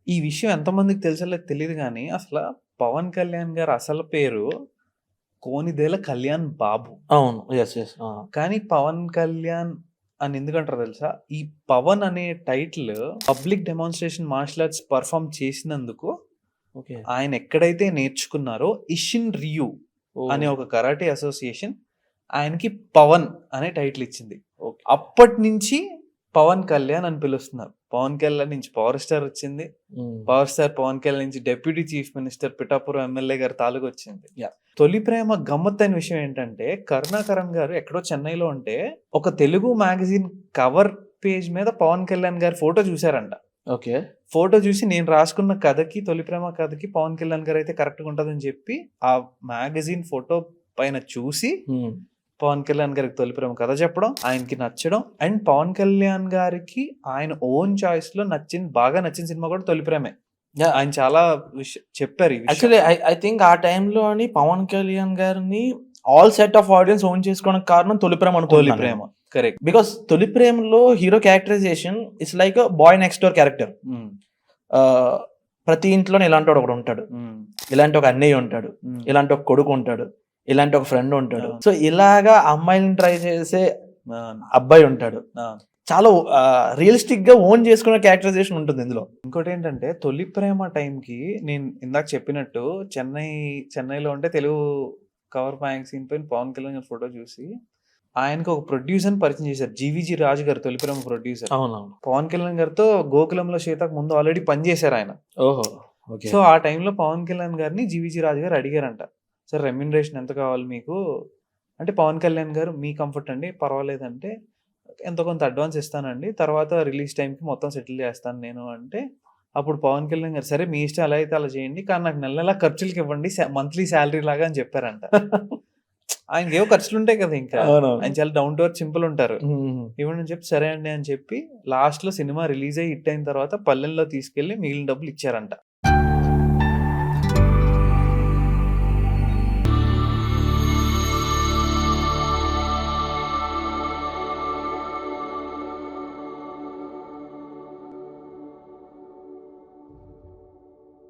ఈ విషయం ఎంతమందికి తెలుసో తెలీదు గానీ, అసల పవన్ కళ్యాణ్ గారి అసలు పేరు కోనిదేల కళ్యాణ్ బాబు. అవును. యెస్. కానీ పవన్ కళ్యాణ్ అని ఎందుకంటారో తెలుసా? ఈ పవన్ అనే title public demonstration martial arts perform చేసినందుకు ఓకే. ఆయన ఎక్కడైతే నేర్చుకున్నారో ఇషిన్ రియూ అనే ఓహ్! ఒక కరాటే అసోసియేషన్ ఆయనకి పవన్ అనే టైటిల్ ఇచ్చింది. ఓకే. అప్పటినుంచి పవన్ కళ్యాణ్ అని పిలుస్తున్నారు. పవన్ కళ్యాణ్ నుంచి పవర్ స్టార్ వచ్చింది. హ్మ్. పవర్ స్టార్ పవన్ కళ్యాణ్ నుంచి deputy chief minister Pithapuram MLA గారి తాలూకు వచ్చింది. యాహ్! తొలి ప్రేమ గమ్మత్తైన విషయం ఏంటంటే, కరుణాకరన్ గారు ఎక్కడో చెన్నైలో ఉంటే, ఒక తెలుగు మ్యాగజైన్ కవర్ పేజ్ మీద పవన్ కళ్యాణ్ గారి ఫోటో చూసారంట. ఓకే. ఫోటో చూసి నేను రాసుకున్న కథకి, తొలి ప్రేమ కథకి పవన్ కళ్యాణ్ గారు అయితే కరెక్ట్‌గా ఉంటదని చెప్పి, ఆ మ్యాగజైన్ ఫోటో పైన చూసి హ్మ్. పవన్ కళ్యాణ్ గారికి తొలి ప్రేమ కథ చెప్పడం, ఆయనకి నచ్చడం అండ్ పవన్ కళ్యాణ్ గారికి ఆయన ఓన్ చాయిస్‌లో బాగా నచ్చిన సినిమా కూడా తొలి ప్రేమే. యాహ్! ఆయన చాలా చెప్పారు ఈ విషయం. యాక్చువల్లీ ఐ థింక్ ఆ టైంలోని పవన్ కళ్యాణ్ గారిని all set of audience own చేసుకోవడానికి కారణం తొలి ప్రేమ తొలి అనుకుంటున్నాను ప్రేమ. నేను. కరెక్ట్. బికాస్ తొలి ప్రేమలో hero characterisation it's like boy next door character. Hmm. ప్రతి ఇంట్లోనే ఇలాంటోడు ఒకడు ఉంటాడు. హ్మ్. ఇలాంటి ఒక అన్నయ్య ఉంటాడు. హ్మ్. ఇలాంటి ఒక కొడుకు ఉంటాడు. ఇలాంటి ఒక ఫ్రెండ్ ఉంటాడు. అవును. సో ఇలాగా అమ్మాయిలని ట్రై చేసే అవును. అబ్బాయి ఉంటాడు. అవును. చాలా రియలిస్టిక్ గా ఓన్ చేసుకునే క్యారెక్టరైజేషన్ ఉంటుంది ఇందులో. ఇంకోటేంటంటే తొలి ప్రేమ టైంకి నేను ఇందాక చెప్పినట్టు చెన్నైలో ఉంటే తెలుగు కవర్ మ్యాగజైన్ పైన పవన్ కళ్యాణ్ గారి ఫోటో చూసి ఆయనకి ఒక ప్రొడ్యూసర్‌ని పరిచయం చేశారు. 'జీవీజీ రాజు' గారు తొలి ప్రేమ ప్రొడ్యూసర్. అవునవును. పవన్ కళ్యాణ్ గారితో 'గోకులంలో సీతకు' ముందు ఆల్రెడీ పనిచేశారు ఆయన. ఓహో! ఓకే. సో, ఆ టైంలో పవన్ కళ్యాణ్ గారిని 'జీవీజీ రాజు' గారు అడిగారంట. సార్ రెమ్యూనరేషన్ ఎంత కావాలి మీకు? అంటే పవన్ కళ్యాణ్ గారు మీ కంఫర్ట్ అండి పర్వాలేదంటే, ఎంతో కొంత అడ్వాన్స్ ఇస్తానండి. తర్వాత రిలీజ్ టైంకి మొత్తం సెటిల్ చేస్తాను నేను అంటే, అప్పుడు పవన్ కళ్యాణ్ గారు సరే మీ ఇష్టం ఎలా అయితే అలా చేయండి. కానీ నాకు నెల నెలా ఖర్చులకి ఇవ్వండి. మంత్లీ సాలరీ లాగా అని చెప్పారంట. ఆయనకేవో ఖర్చులుంటాయి కదా ఇంకా. అవునవును. ఆయన చాలా డౌన్ టు ఎర్త్ సింపుల్ ఉంటారు. హ్మ్. ఇవ్వండి అని చెప్పి సరే అండి అని చెప్పి లాస్ట్‌లో సినిమా రిలీజ్ అయ్యి హిట్ అయిన తర్వాత పల్లెల్లో తీసుకెళ్ళి మిగిలిన డబ్బులు ఇచ్చారంట.